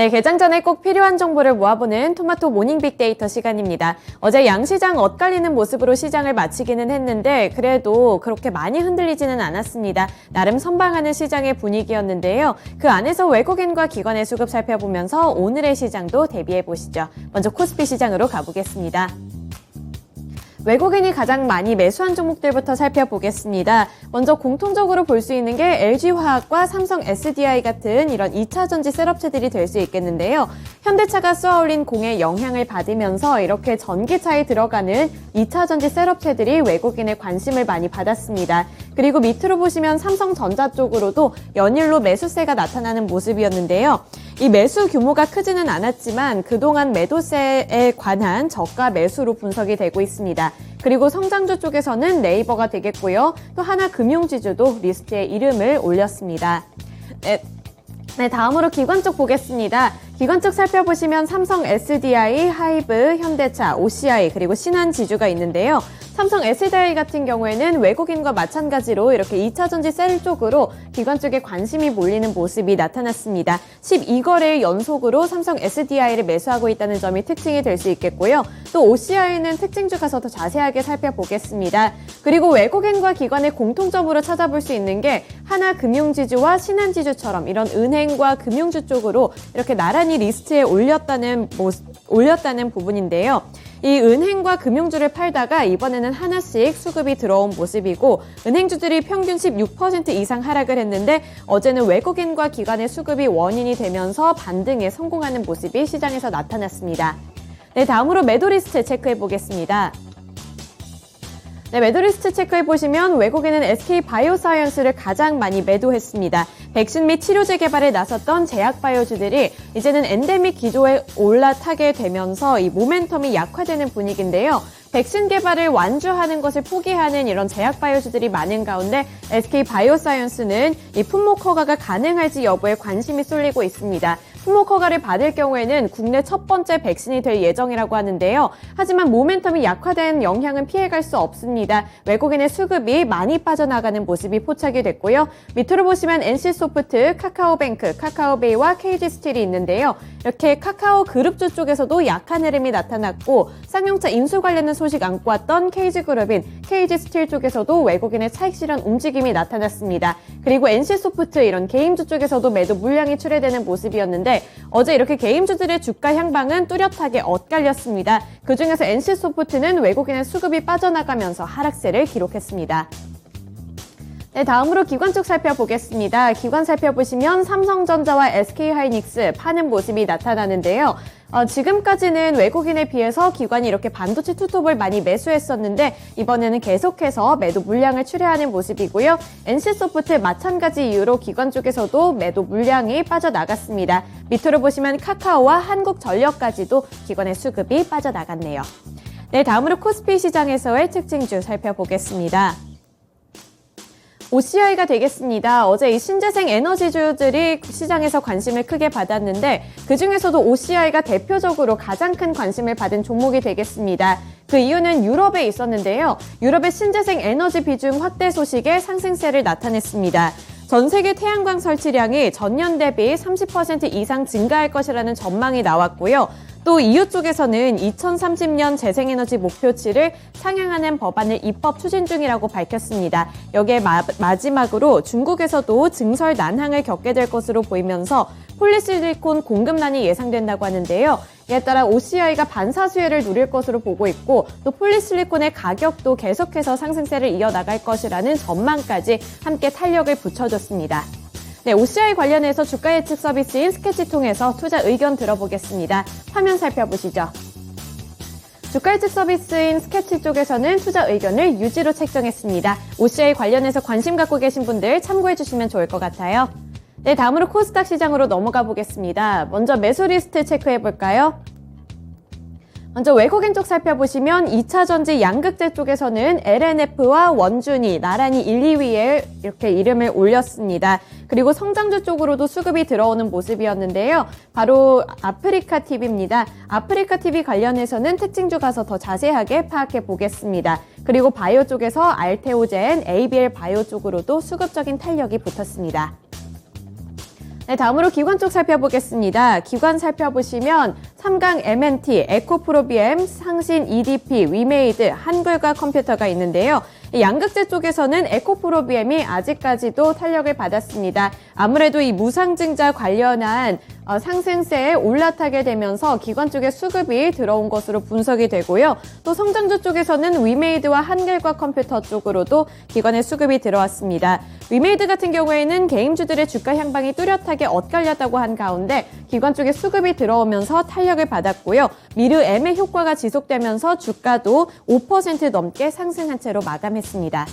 네, 개장 전에 꼭 필요한 정보를 모아보는 토마토 모닝 빅데이터 시간입니다. 어제 양시장 엇갈리는 모습으로 시장을 마치기는 했는데 그래도 그렇게 많이 흔들리지는 않았습니다. 나름 선방하는 시장의 분위기였는데요. 그 안에서 외국인과 기관의 수급 살펴보면서 오늘의 시장도 대비해보시죠. 먼저 코스피 시장으로 가보겠습니다. 외국인이 가장 많이 매수한 종목들부터 살펴보겠습니다. 먼저 공통적으로 볼 수 있는 게 LG화학과 삼성 SDI 같은 이런 2차전지 셋업체들이 될 수 있겠는데요. 현대차가 쏘아올린 공의 영향을 받으면서 이렇게 전기차에 들어가는 2차전지 셋업체들이 외국인의 관심을 많이 받았습니다. 그리고 밑으로 보시면 삼성전자 쪽으로도 연일로 매수세가 나타나는 모습이었는데요. 이 매수 규모가 크지는 않았지만 그동안 매도세에 관한 저가 매수로 분석이 되고 있습니다. 그리고 성장주 쪽에서는 네이버가 되겠고요. 또 하나금융지주도 리스트에 이름을 올렸습니다. 네, 다음으로 기관 쪽 보겠습니다. 기관 쪽 살펴보시면 삼성 SDI, 하이브, 현대차, OCI 그리고 신한지주가 있는데요. 삼성 SDI 같은 경우에는 외국인과 마찬가지로 이렇게 2차전지 셀 쪽으로 기관 쪽에 관심이 몰리는 모습이 나타났습니다. 12거래일 연속으로 삼성 SDI를 매수하고 있다는 점이 특징이 될 수 있겠고요. 또 OCI는 특징주 가서 더 자세하게 살펴보겠습니다. 그리고 외국인과 기관의 공통점으로 찾아볼 수 있는 게 하나금융지주와 신한지주처럼 이런 은행과 금융주 쪽으로 이렇게 나란히 리스트에 올렸다는 부분인데요. 이 은행과 금융주를 팔다가 이번에는 하나씩 수급이 들어온 모습이고 은행주들이 평균 16% 이상 하락을 했는데 어제는 외국인과 기관의 수급이 원인이 되면서 반등에 성공하는 모습이 시장에서 나타났습니다. 네, 다음으로 매도 리스트 체크해 보겠습니다. 네, 매도리스트 체크해보시면 외국인은 SK바이오사이언스를 가장 많이 매도했습니다. 백신 및 치료제 개발에 나섰던 제약바이오주들이 이제는 엔데믹 기조에 올라타게 되면서 이 모멘텀이 약화되는 분위기인데요. 백신 개발을 완주하는 것을 포기하는 이런 제약바이오주들이 많은 가운데 SK바이오사이언스는 이 품목 허가가 가능할지 여부에 관심이 쏠리고 있습니다. 품목 허가를 받을 경우에는 국내 첫 번째 백신이 될 예정이라고 하는데요. 하지만 모멘텀이 약화된 영향은 피해갈 수 없습니다. 외국인의 수급이 많이 빠져나가는 모습이 포착이 됐고요. 밑으로 보시면 NC소프트, 카카오뱅크, 카카오베이와 KG스틸이 있는데요. 이렇게 카카오 그룹주 쪽에서도 약한 흐름이 나타났고 쌍용차 인수 관련된 소식 안고 왔던 KG그룹인 KG스틸 쪽에서도 외국인의 차익 실현 움직임이 나타났습니다. 그리고 NC소프트 이런 게임주 쪽에서도 매도 물량이 출회되는 모습이었는데 어제 이렇게 게임주들의 주가 향방은 뚜렷하게 엇갈렸습니다. 그중에서 NC소프트는 외국인의 수급이 빠져나가면서 하락세를 기록했습니다. 네, 다음으로 기관 쪽 살펴보겠습니다. 기관 살펴보시면 삼성전자와 SK하이닉스 파는 모습이 나타나는데요. 지금까지는 외국인에 비해서 기관이 이렇게 반도체 투톱을 많이 매수했었는데 이번에는 계속해서 매도 물량을 출회하는 모습이고요. NC소프트 마찬가지 이유로 기관 쪽에서도 매도 물량이 빠져나갔습니다. 밑으로 보시면 카카오와 한국전력까지도 기관의 수급이 빠져나갔네요. 네, 다음으로 코스피 시장에서의 특징주 살펴보겠습니다. OCI가 되겠습니다. 어제 이 신재생 에너지주들이 시장에서 관심을 크게 받았는데 그중에서도 OCI가 대표적으로 가장 큰 관심을 받은 종목이 되겠습니다. 그 이유는 유럽에 있었는데요. 유럽의 신재생 에너지 비중 확대 소식에 상승세를 나타냈습니다. 전 세계 태양광 설치량이 전년 대비 30% 이상 증가할 것이라는 전망이 나왔고요. 또 EU 쪽에서는 2030년 재생에너지 목표치를 상향하는 법안을 입법 추진 중이라고 밝혔습니다. 여기에 마지막으로 중국에서도 증설 난항을 겪게 될 것으로 보이면서 폴리실리콘 공급난이 예상된다고 하는데요. 이에 따라 OCI가 반사수혜를 누릴 것으로 보고 있고 또 폴리실리콘의 가격도 계속해서 상승세를 이어나갈 것이라는 전망까지 함께 탄력을 붙여줬습니다. 네, OCI 관련해서 주가 예측 서비스인 스케치 통해서 투자 의견 들어보겠습니다. 화면 살펴보시죠. 주가 예측 서비스인 스케치 쪽에서는 투자 의견을 유지로 책정했습니다. OCI 관련해서 관심 갖고 계신 분들 참고해 주시면 좋을 것 같아요. 네, 다음으로 코스닥 시장으로 넘어가 보겠습니다. 먼저 매수 리스트 체크해 볼까요? 먼저 외국인 쪽 살펴보시면 2차전지 양극재 쪽에서는 LNF와 원준이 나란히 1, 2위에 이렇게 이름을 올렸습니다. 그리고 성장주 쪽으로도 수급이 들어오는 모습이었는데요. 바로 아프리카TV입니다. 아프리카TV 관련해서는 특징주 가서 더 자세하게 파악해 보겠습니다. 그리고 바이오 쪽에서 알테오젠, ABL 바이오 쪽으로도 수급적인 탄력이 붙었습니다. 네, 다음으로 기관 쪽 살펴보겠습니다. 기관 살펴보시면 삼강 M&T, 에코프로비엠, 상신 EDP, 위메이드, 한글과 컴퓨터가 있는데요. 이 양극재 쪽에서는 에코프로비엠이 아직까지도 탄력을 받았습니다. 아무래도 이 무상증자 관련한 상승세에 올라타게 되면서 기관 쪽에 수급이 들어온 것으로 분석이 되고요. 또 성장주 쪽에서는 위메이드와 한글과 컴퓨터 쪽으로도 기관의 수급이 들어왔습니다. 위메이드 같은 경우에는 개인주들의 주가 향방이 뚜렷하게 엇갈렸다고 한 가운데 기관 쪽에 수급이 들어오면서 탄력을 받았고요. 미르 M의 효과가 지속되면서 주가도 5% 넘게 상승한 채로 마감했습니다.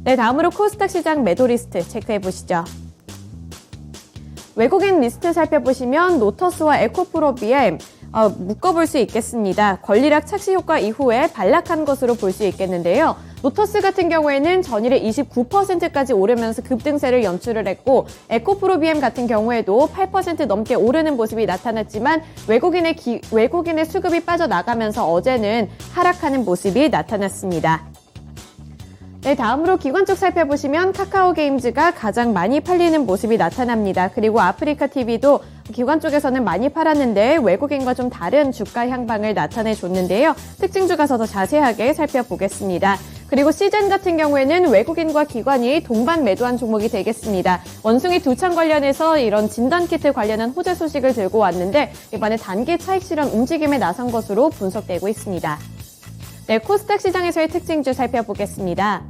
네, 다음으로 코스닥 시장 매도 리스트 체크해 보시죠. 외국인 리스트 살펴보시면 노터스와 에코프로비엠 묶어볼 수 있겠습니다. 권리락 착시 효과 이후에 반락한 것으로 볼 수 있겠는데요. 노터스 같은 경우에는 전일에 29%까지 오르면서 급등세를 연출을 했고 에코프로비엠 같은 경우에도 8% 넘게 오르는 모습이 나타났지만 외국인의 수급이 빠져나가면서 어제는 하락하는 모습이 나타났습니다. 네, 다음으로 기관 쪽 살펴보시면 카카오게임즈가 가장 많이 팔리는 모습이 나타납니다. 그리고 아프리카TV도 기관 쪽에서는 많이 팔았는데 외국인과 좀 다른 주가 향방을 나타내줬는데요. 특징주 가서 더 자세하게 살펴보겠습니다. 그리고 시즌 같은 경우에는 외국인과 기관이 동반 매도한 종목이 되겠습니다. 원숭이 두창 관련해서 이런 진단키트 관련한 호재 소식을 들고 왔는데 이번에 단기 차익 실현 움직임에 나선 것으로 분석되고 있습니다. 네, 코스닥 시장에서의 특징주 살펴보겠습니다.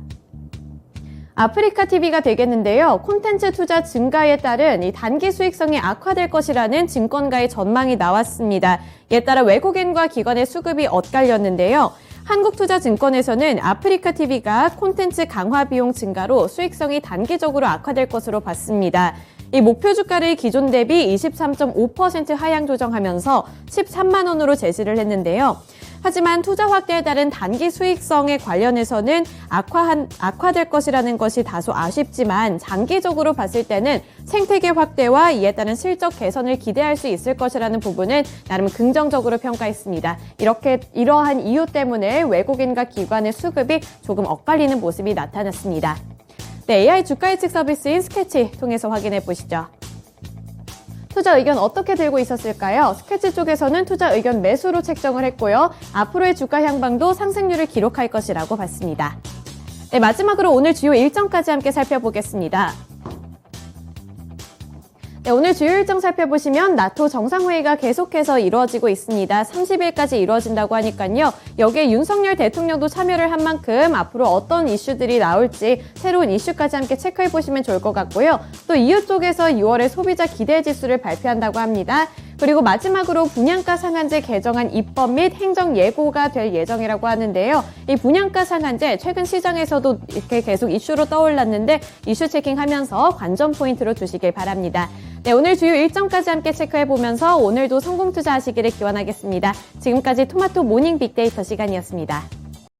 아프리카TV가 되겠는데요. 콘텐츠 투자 증가에 따른 이 단기 수익성이 악화될 것이라는 증권가의 전망이 나왔습니다. 이에 따라 외국인과 기관의 수급이 엇갈렸는데요. 한국투자증권에서는 아프리카TV가 콘텐츠 강화 비용 증가로 수익성이 단기적으로 악화될 것으로 봤습니다. 이 목표 주가를 기존 대비 23.5% 하향 조정하면서 13만 원으로 제시를 했는데요. 하지만 투자 확대에 따른 단기 수익성에 관련해서는 악화될 것이라는 것이 다소 아쉽지만 장기적으로 봤을 때는 생태계 확대와 이에 따른 실적 개선을 기대할 수 있을 것이라는 부분은 나름 긍정적으로 평가했습니다. 이러한 이유 때문에 외국인과 기관의 수급이 조금 엇갈리는 모습이 나타났습니다. 네, AI 주가 예측 서비스인 스케치 통해서 확인해 보시죠. 투자 의견 어떻게 들고 있었을까요? 스케치 쪽에서는 투자 의견 매수로 책정을 했고요. 앞으로의 주가 향방도 상승률을 기록할 것이라고 봤습니다. 네, 마지막으로 오늘 주요 일정까지 함께 살펴보겠습니다. 네, 오늘 주요 일정 살펴보시면 나토 정상회의가 계속해서 이루어지고 있습니다. 30일까지 이루어진다고 하니까요. 여기에 윤석열 대통령도 참여를 한 만큼 앞으로 어떤 이슈들이 나올지 새로운 이슈까지 함께 체크해보시면 좋을 것 같고요. 또 이유 쪽에서 6월에 소비자 기대 지수를 발표한다고 합니다. 그리고 마지막으로 분양가 상한제 개정안 입법 및 행정 예고가 될 예정이라고 하는데요. 이 분양가 상한제 최근 시장에서도 이렇게 계속 이슈로 떠올랐는데 이슈 체킹하면서 관전 포인트로 두시길 바랍니다. 네, 오늘 주요 일정까지 함께 체크해보면서 오늘도 성공 투자하시기를 기원하겠습니다. 지금까지 토마토 모닝 빅데이터 시간이었습니다.